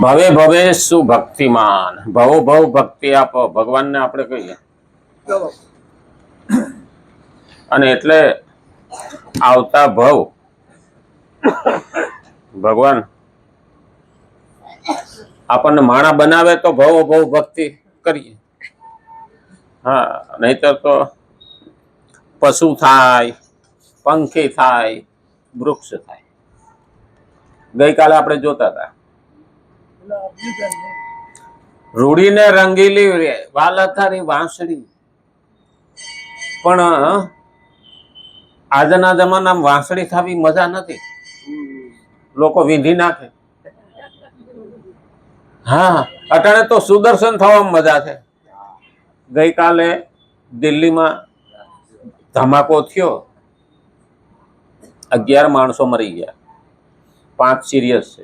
ભવે ભવે સુભક્તિમાન, ભવો ભવ ભક્તિ આપો, ભગવાનને આપણે કહીએ. અને એટલે આવતા ભવ ભગવાન આપણને માણા બનાવે તો ભવો ભવ ભક્તિ કરીએ. હા, નહીતર તો પશુ થાય, પંખી થાય, વૃક્ષ થાય. ગઈકાલે આપણે જોતા હતા રૂડીને રંગીલી વાલથારી વાંસળી, પણ આજના જમાનામાં વાંસળી થવી મજા નથી, લોકો વીંધી નાખે. હા, અટાણે તો સુદર્શન થવામાં મજા છે. ગઈકાલે દિલ્હીમાં ધમાકો થયો, 11 માણસો મરી ગયા, 5 સિરિયસ છે.